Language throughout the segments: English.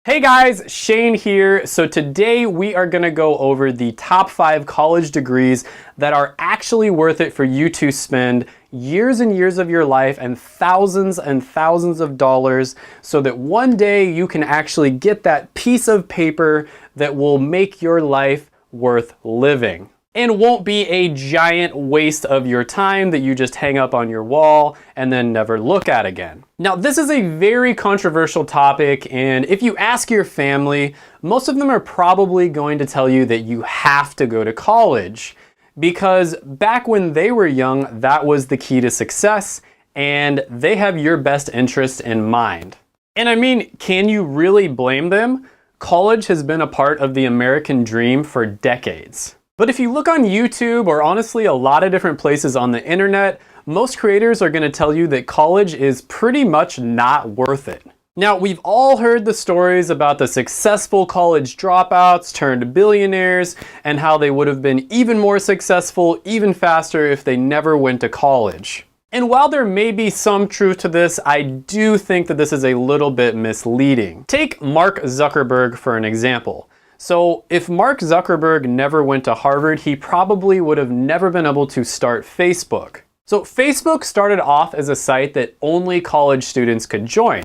Hey guys, Shane here. So today we are gonna go over the top 5 college degrees that are actually worth it for you to spend years and years of your life and thousands of dollars so that one day you can actually get that piece of paper that will make your life worth living. And won't be a giant waste of your time that you just hang up on your wall and then never look at again. Now, this is a very controversial topic, and if you ask your family, most of them are probably going to tell you that you have to go to college, because back when they were young, that was the key to success, and they have your best interest in mind. And I mean, can you really blame them? College has been a part of the American dream for decades. But if you look on YouTube, or honestly a lot of different places on the internet, most creators are going to tell you that college is pretty much not worth it. Now, we've all heard the stories about the successful college dropouts turned billionaires and how they would have been even more successful, even faster if they never went to college. And while there may be some truth to this, I do think that this is a little bit misleading. Take Mark Zuckerberg for an example. So if Mark Zuckerberg never went to Harvard, he probably would have never been able to start Facebook. So Facebook started off as a site that only college students could join.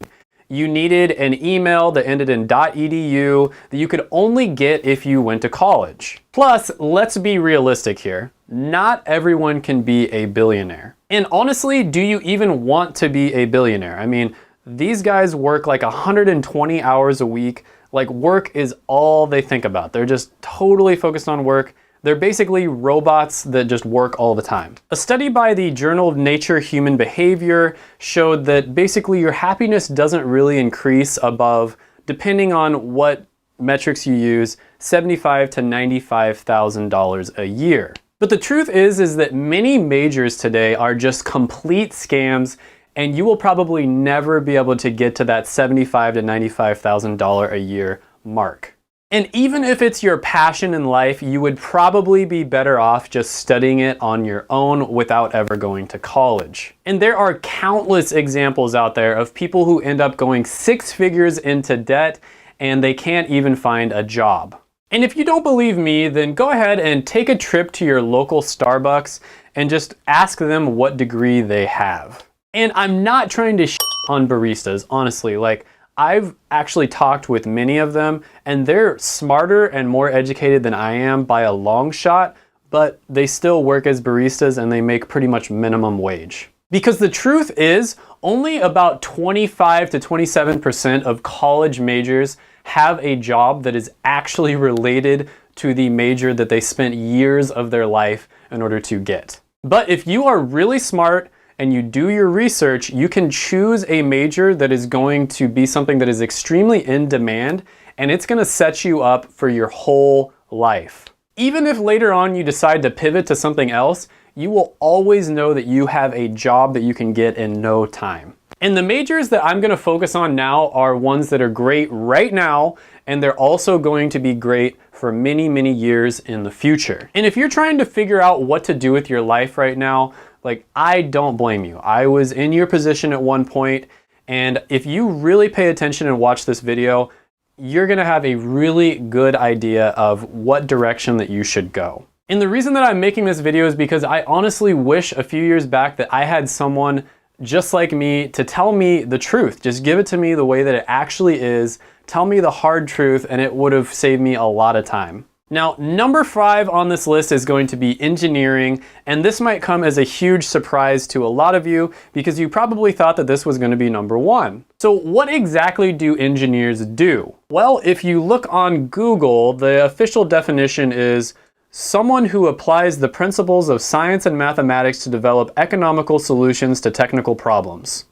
You needed an email that ended in .edu that you could only get if you went to college. Plus, let's be realistic here. Not everyone can be a billionaire. And honestly, do you even want to be a billionaire? I mean, these guys work like 120 hours a week. Like, work is all they think about. They're just totally focused on work. They're basically robots that just work all the time. A study by the Journal of Nature Human Behavior showed that basically your happiness doesn't really increase above, depending on what metrics you use, $75,000 to $95,000 a year. But the truth is that many majors today are just complete scams, and you will probably never be able to get to that $75,000 to $95,000 a year mark. And even if it's your passion in life, you would probably be better off just studying it on your own without ever going to college. And there are countless examples out there of people who end up going 6 figures into debt and they can't even find a job. And if you don't believe me, then go ahead and take a trip to your local Starbucks and just ask them what degree they have. And I'm not trying to on baristas, honestly. Like, I've actually talked with many of them, and they're smarter and more educated than I am by a long shot, but they still work as baristas and they make pretty much minimum wage. Because the truth is, only about 25 to 27% of college majors have a job that is actually related to the major that they spent years of their life in order to get. But if you are really smart and you do your research, you can choose a major that is going to be something that is extremely in demand, and it's going to set you up for your whole life. Even if later on you decide to pivot to something else, you will always know that you have a job that you can get in no time. And the majors that I'm going to focus on now are ones that are great right now, and they're also going to be great for many, many years in the future. And if you're trying to figure out what to do with your life right now, like, I don't blame you. I was in your position at one point, and if you really pay attention and watch this video, you're gonna have a really good idea of what direction that you should go. And the reason that I'm making this video is because I honestly wish a few years back that I had someone just like me to tell me the truth. Just give it to me the way that it actually is. Tell me the hard truth, and it would have saved me a lot of time. Now, number 5 on this list is going to be engineering, and this might come as a huge surprise to a lot of you because you probably thought that this was going to be number 1. So what exactly do engineers do? Well, if you look on Google, the official definition is someone who applies the principles of science and mathematics to develop economical solutions to technical problems.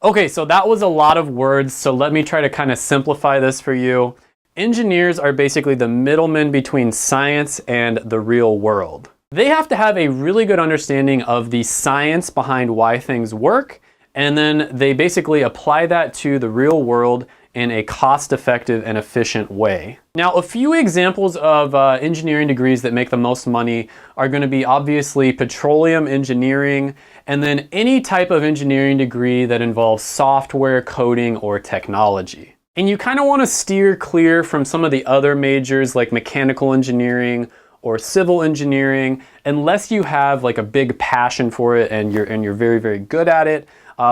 Okay, so that was a lot of words, so let me try to kind of simplify this for you. Engineers are basically the middlemen between science and the real world. They have to have a really good understanding of the science behind why things work, and then they basically apply that to the real world in a cost-effective and efficient way. Now, a few examples of engineering degrees that make the most money are going to be obviously petroleum engineering, and then any type of engineering degree that involves software, coding, or technology. And you kind of want to steer clear from some of the other majors like mechanical engineering or civil engineering, unless you have like a big passion for it and you're very, very good at it.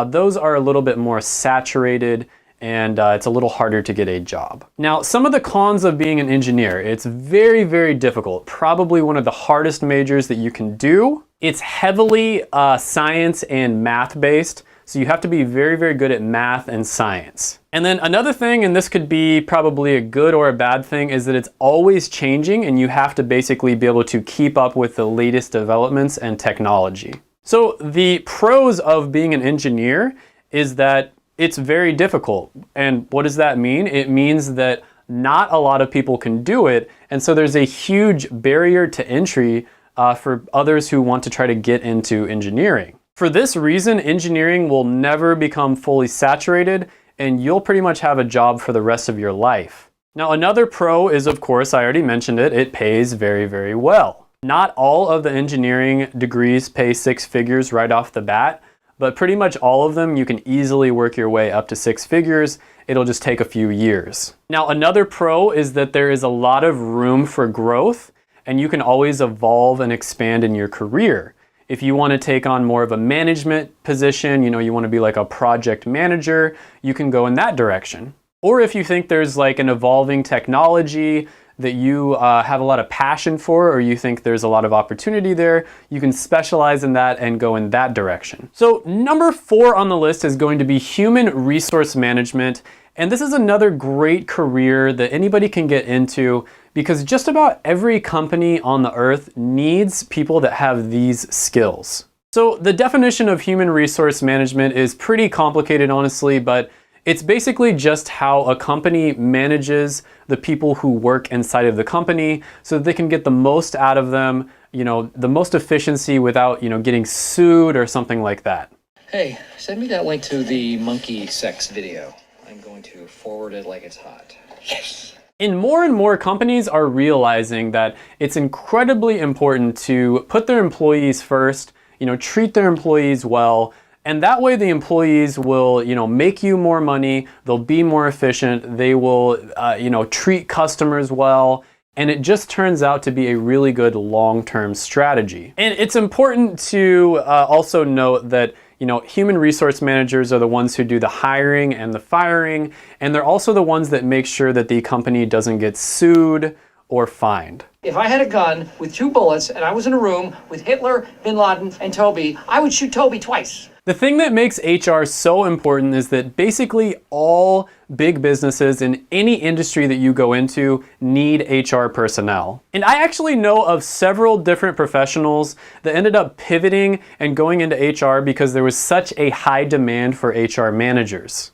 Those are a little bit more saturated, and it's a little harder to get a job. Now, some of the cons of being an engineer: it's very, very difficult. Probably one of the hardest majors that you can do. It's heavily science and math based. So you have to be very, very good at math and science. And then another thing, and this could be probably a good or a bad thing, is that it's always changing and you have to basically be able to keep up with the latest developments and technology. So the pros of being an engineer is that it's very difficult. And what does that mean? It means that not a lot of people can do it. And so there's a huge barrier to entry for others who want to try to get into engineering. For this reason, engineering will never become fully saturated, and you'll pretty much have a job for the rest of your life. Now, another pro is, of course, I already mentioned it, it pays very, very well. Not all of the engineering degrees pay six figures right off the bat, but pretty much all of them you can easily work your way up to six figures. It'll just take a few years. Now, another pro is that there is a lot of room for growth, and you can always evolve and expand in your career. If you want to take on more of a management position, you want to be like a project manager, you can go in that direction. Or if you think there's like an evolving technology that you have a lot of passion for, or you think there's a lot of opportunity there, you can specialize in that and go in that direction. So number 4 on the list is going to be human resource management. And this is another great career that anybody can get into, because just about every company on the earth needs people that have these skills. So the definition of human resource management is pretty complicated, honestly, but it's basically just how a company manages the people who work inside of the company so that they can get the most out of them, the most efficiency without, getting sued or something like that. Hey, send me that link to the monkey sex video. I'm going to forward it like it's hot. Yes! And more companies are realizing that it's incredibly important to put their employees first, treat their employees well, and that way the employees will, make you more money, they'll be more efficient, they will, treat customers well, and it just turns out to be a really good long-term strategy. And it's important to also note that human resource managers are the ones who do the hiring and the firing, and they're also the ones that make sure that the company doesn't get sued or fined. If I had a gun with 2 bullets and I was in a room with Hitler, Bin Laden, and Toby, I would shoot Toby twice. The thing that makes HR so important is that basically all big businesses in any industry that you go into need HR personnel. And I actually know of several different professionals that ended up pivoting and going into HR because there was such a high demand for HR managers.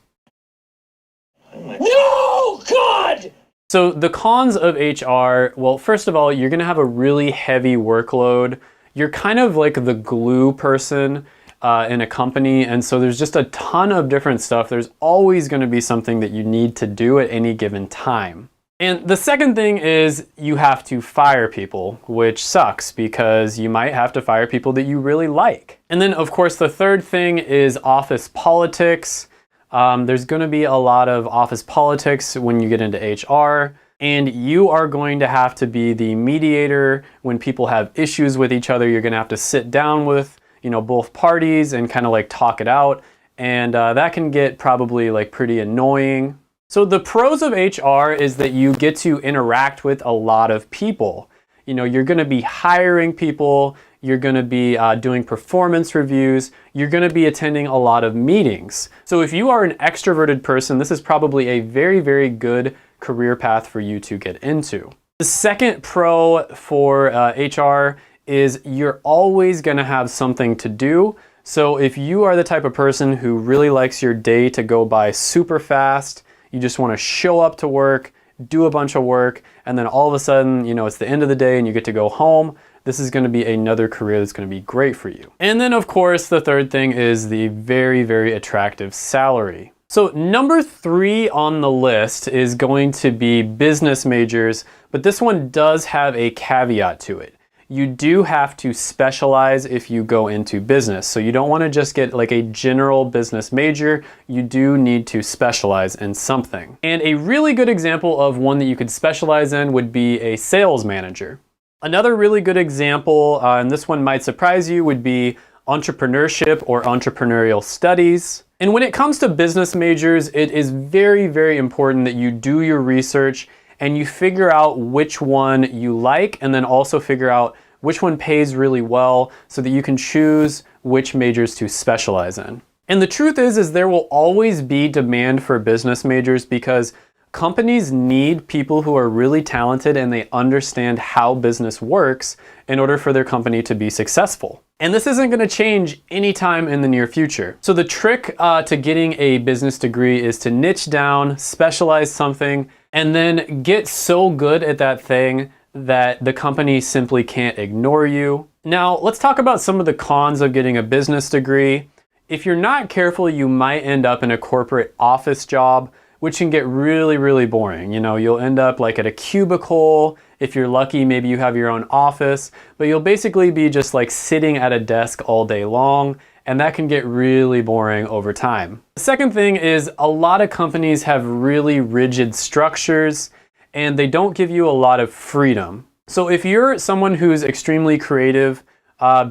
No, God! So the cons of HR, well, first of all, you're gonna have a really heavy workload. You're kind of like the glue person in a company, and so there's just a ton of different stuff. There's always going to be something that you need to do at any given time. And the second thing is you have to fire people, which sucks because you might have to fire people that you really like. And then of course the third thing is office politics. There's going to be a lot of office politics when you get into HR, and you are going to have to be the mediator when people have issues with each other. You're going to have to sit down with both parties and kind of like talk it out. And that can get probably like pretty annoying. So the pros of HR is that you get to interact with a lot of people. You're going to be hiring people, you're going to be doing performance reviews, you're going to be attending a lot of meetings. So if you are an extroverted person, this is probably a very, very good career path for you to get into. The second pro for HR is you're always going to have something to do. So if you are the type of person who really likes your day to go by super fast, you just want to show up to work, do a bunch of work, and then all of a sudden, it's the end of the day and you get to go home, this is going to be another career that's going to be great for you. And then of course, the third thing is the very, very attractive salary. So number 3 on the list is going to be business majors, but this one does have a caveat to it. you do have to specialize if you go into business. So you don't want to just get like a general business major, you do need to specialize in something. And a really good example of one that you could specialize in would be a sales manager. Another really good example, and this one might surprise you, would be entrepreneurship or entrepreneurial studies. And when it comes to business majors, it is very, very important that you do your research and you figure out which one you like, and then also figure out which one pays really well so that you can choose which majors to specialize in. And the truth is there will always be demand for business majors because companies need people who are really talented and they understand how business works in order for their company to be successful. And this isn't going to change anytime in the near future. So the trick to getting a business degree is to niche down, specialize something, and then get so good at that thing that the company simply can't ignore you. Now, let's talk about some of the cons of getting a business degree. If you're not careful, you might end up in a corporate office job, which can get really, really boring. You know, you'll end up like at a cubicle. If you're lucky, maybe you have your own office, but you'll basically be just like sitting at a desk all day long, and that can get really boring over time. The second thing is a lot of companies have really rigid structures and they don't give you a lot of freedom. So if you're someone who's extremely creative,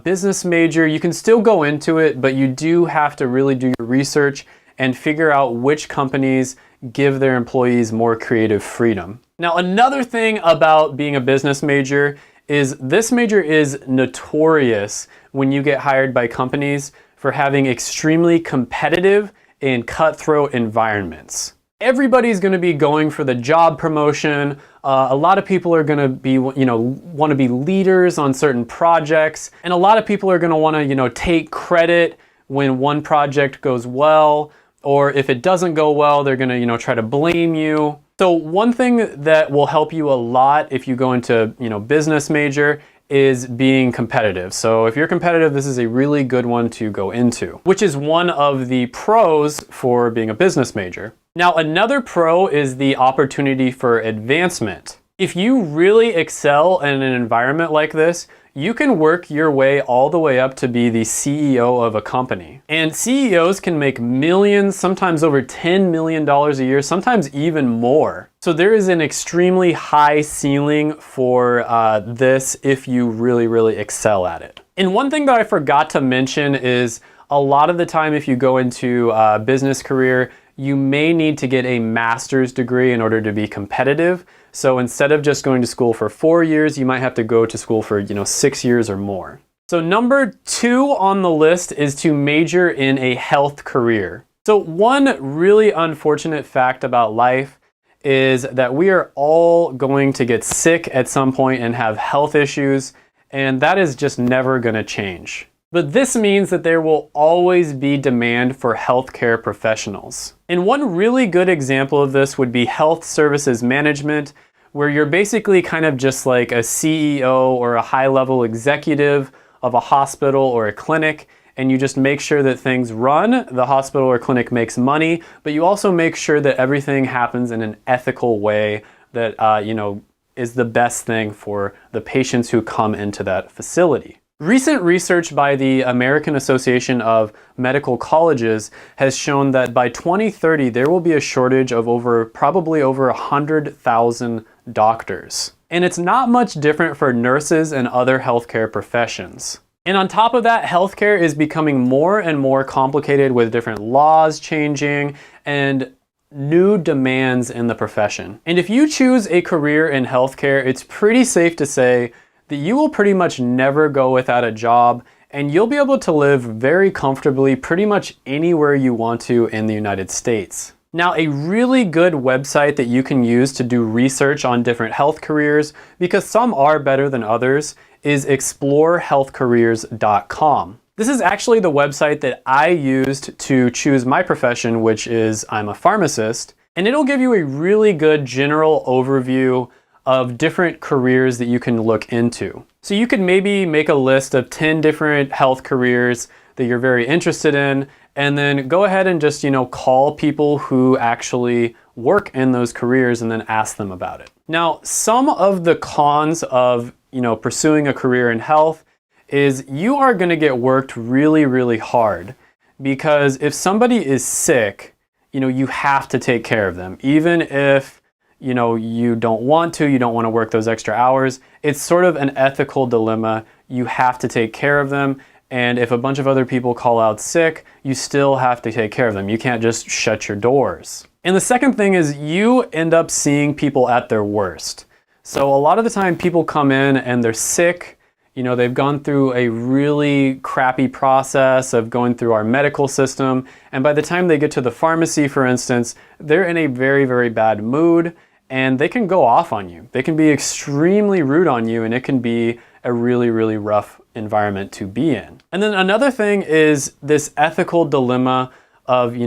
business major, you can still go into it, but you do have to really do your research and figure out which companies give their employees more creative freedom. Now, another thing about being a business major is this major is notorious when you get hired by companies for having extremely competitive and cutthroat environments. Everybody's going to be going for the job promotion. A lot of people are going to be, want to be leaders on certain projects, and a lot of people are going to want to, take credit when one project goes well, or if it doesn't go well, they're going to, try to blame you. So one thing that will help you a lot if you go into, business major is being competitive. So if you're competitive, this is a really good one to go into, which is one of the pros for being a business major. Now, another pro is the opportunity for advancement. If you really excel in an environment like this, you can work your way all the way up to be the CEO of a company. And CEOs can make millions, sometimes over $10 million a year, sometimes even more. So there is an extremely high ceiling for this if you really, really excel at it. And one thing that I forgot to mention is a lot of the time if you go into a business career, you may need to get a master's degree in order to be competitive. So instead of just going to school for 4 years, you might have to go to school for 6 years or more. So number 2 on the list is to major in a health career. So one really unfortunate fact about life is that we are all going to get sick at some point and have health issues, and that is just never going to change. But this means that there will always be demand for healthcare professionals. And one really good example of this would be health services management, where you're basically kind of just like a CEO or a high-level executive of a hospital or a clinic, and you just make sure that things run, the hospital or clinic makes money, but you also make sure that everything happens in an ethical way that is the best thing for the patients who come into that facility. Recent research by the American Association of Medical Colleges has shown that by 2030, there will be a shortage of probably over 100,000 doctors. And it's not much different for nurses and other healthcare professions. And on top of that, healthcare is becoming more and more complicated with different laws changing and new demands in the profession. And if you choose a career in healthcare, it's pretty safe to say that you will pretty much never go without a job, and you'll be able to live very comfortably pretty much anywhere you want to in the United States. Now, a really good website that you can use to do research on different health careers, because some are better than others, is explorehealthcareers.com. This is actually the website that I used to choose my profession, which is I'm a pharmacist, and it'll give you a really good general overview of different careers that you can look into. So you could maybe make a list of 10 different health careers that you're very interested in, and then go ahead and just, call people who actually work in those careers and then ask them about it. Now, some of the cons of, pursuing a career in health is you are going to get worked really, really hard, because if somebody is sick, you have to take care of them. Even if, you don't want to work those extra hours, it's sort of an ethical dilemma. You have to take care of them. And if a bunch of other people call out sick, you still have to take care of them. You can't just shut your doors. And the second thing is you end up seeing people at their worst. So a lot of the time people come in and they're sick. They've gone through a really crappy process of going through our medical system. And by the time they get to the pharmacy, for instance, they're in a very, very bad mood and they can go off on you. They can be extremely rude on you, and it can be a really, really rough environment to be in. And then another thing is this ethical dilemma of,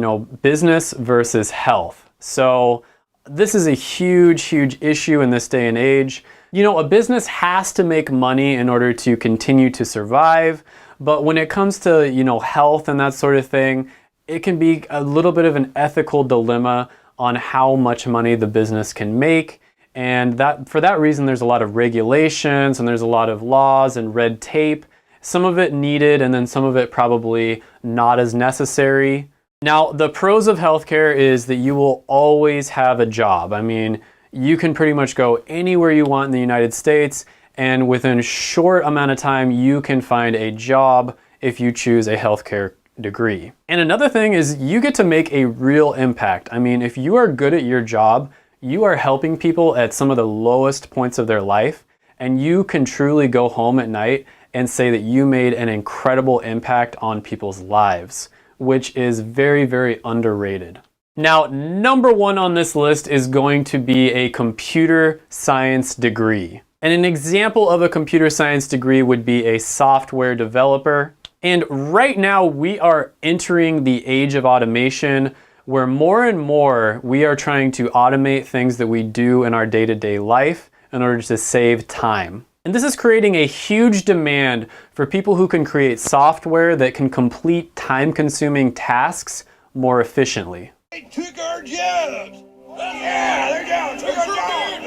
business versus health. So this is a huge, huge issue in this day and age. A business has to make money in order to continue to survive. But when it comes to, health and that sort of thing, it can be a little bit of an ethical dilemma on how much money the business can make. And for that reason, there's a lot of regulations and there's a lot of laws and red tape. Some of it needed, and then some of it probably not as necessary. Now, the pros of healthcare is that you will always have a job. I mean, you can pretty much go anywhere you want in the United States, and within a short amount of time, you can find a job if you choose a healthcare degree. And another thing is you get to make a real impact. I mean, if you are good at your job, you are helping people at some of the lowest points of their life, and you can truly go home at night and say that you made an incredible impact on people's lives, which is very, very underrated. Now, number one on this list is going to be a computer science degree. And an example of a computer science degree would be a software developer. And right now we are entering the age of automation, where more and more we are trying to automate things that we do in our day-to-day life in order to save time. And this is creating a huge demand for people who can create software that can complete time-consuming tasks more efficiently. They took our jobs! Yeah, they took our jobs!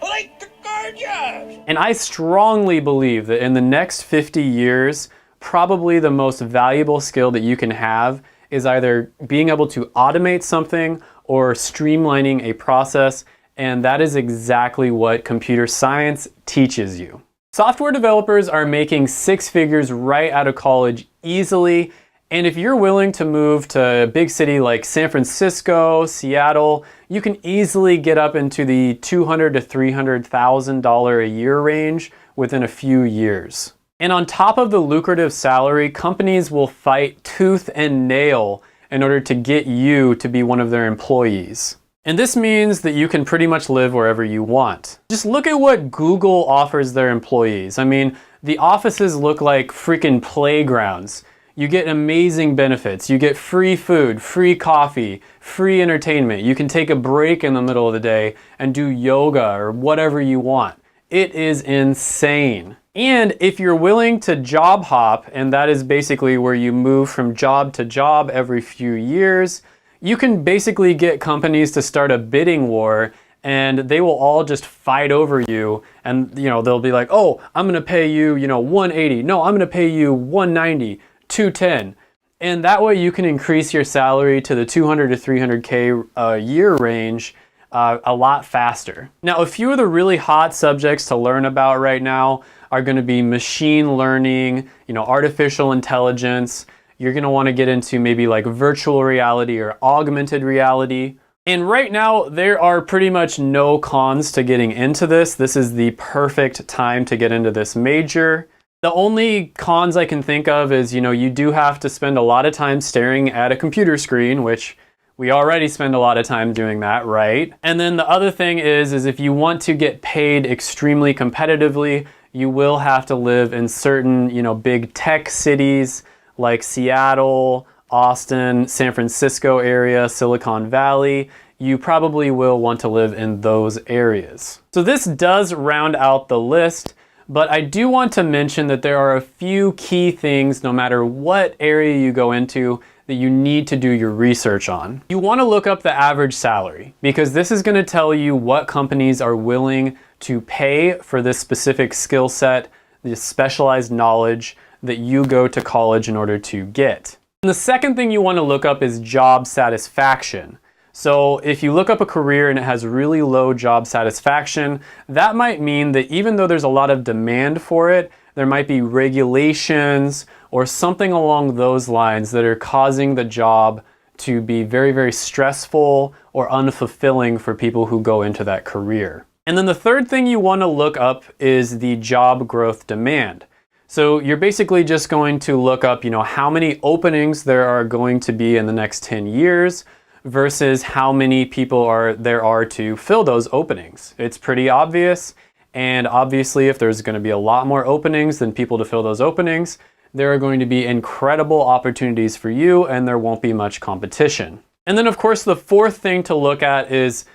They took our jobs! And I strongly believe that in the next 50 years, probably the most valuable skill that you can have is either being able to automate something or streamlining a process, and that is exactly what computer science teaches you. Software developers are making six figures right out of college easily, and if you're willing to move to a big city like San Francisco, Seattle, you can easily get up into the $200,000 to $300,000 a year range within a few years. And on top of the lucrative salary, companies will fight tooth and nail in order to get you to be one of their employees. And this means that you can pretty much live wherever you want. Just look at what Google offers their employees. I mean, the offices look like freaking playgrounds. You get amazing benefits. You get free food, free coffee, free entertainment. You can take a break in the middle of the day and do yoga or whatever you want. It is insane. And if you're willing to job hop, and that is basically where you move from job to job every few years, you can basically get companies to start a bidding war, and they will all just fight over you. And they'll be like, oh, I'm gonna pay you, $180. No, I'm gonna pay you $190, $210. And that way you can increase your salary to the $200 to $300K a year range a lot faster. Now, a few of the really hot subjects to learn about right now are going to be machine learning, artificial intelligence. You're going to want to get into maybe like virtual reality or augmented reality. And right now, there are pretty much no cons to getting into this. This is the perfect time to get into this major. The only cons I can think of is, you do have to spend a lot of time staring at a computer screen, which we already spend a lot of time doing that, right? And then the other thing is if you want to get paid extremely competitively, you will have to live in certain, big tech cities like Seattle, Austin, San Francisco area, Silicon Valley. You probably will want to live in those areas. So this does round out the list, but I do want to mention that there are a few key things, no matter what area you go into, that you need to do your research on. You want to look up the average salary because this is going to tell you what companies are willing to pay for this specific skill set, this specialized knowledge that you go to college in order to get. And the second thing you want to look up is job satisfaction. So if you look up a career and it has really low job satisfaction, that might mean that even though there's a lot of demand for it, there might be regulations or something along those lines that are causing the job to be very, very stressful or unfulfilling for people who go into that career. And then the third thing you want to look up is the job growth demand. So you're basically just going to look up, how many openings there are going to be in the next 10 years versus how many people there are to fill those openings. It's pretty obvious. And obviously, if there's going to be a lot more openings than people to fill those openings, there are going to be incredible opportunities for you and there won't be much competition. And then of course, the fourth thing to look at is,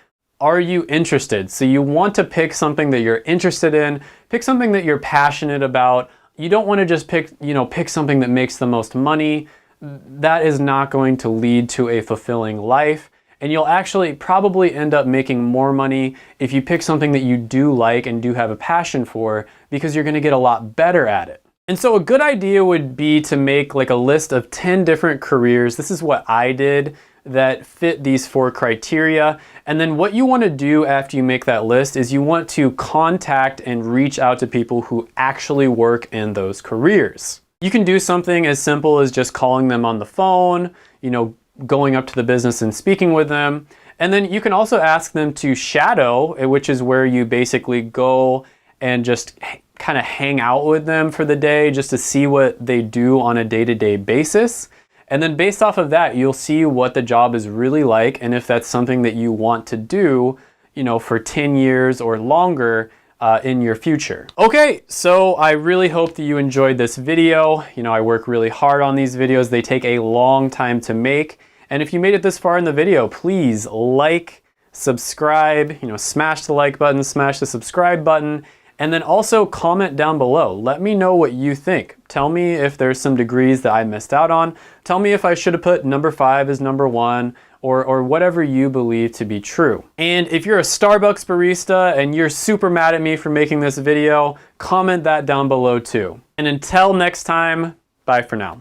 are you interested? So you want to pick something that you're interested in, pick something that you're passionate about. You don't want to just pick something that makes the most money. That is not going to lead to a fulfilling life. And you'll actually probably end up making more money if you pick something that you do like and do have a passion for, because you're going to get a lot better at it. And so a good idea would be to make like a list of 10 different careers. This is what I did that fit these 4 criteria. And then what you want to do after you make that list is you want to contact and reach out to people who actually work in those careers. You can do something as simple as just calling them on the phone, going up to the business and speaking with them. And then you can also ask them to shadow, which is where you basically go and just kind of hang out with them for the day just to see what they do on a day-to-day basis. And then based off of that, you'll see what the job is really like and if that's something that you want to do, for 10 years or longer in your future. Okay, so I really hope that you enjoyed this video. I work really hard on these videos. They take a long time to make. And if you made it this far in the video, please like, subscribe, smash the like button, smash the subscribe button, and then also comment down below. Let me know what you think. Tell me if there's some degrees that I missed out on. Tell me if I should have put number 5 as number 1 or whatever you believe to be true. And if you're a Starbucks barista and you're super mad at me for making this video, comment that down below too. And until next time, bye for now.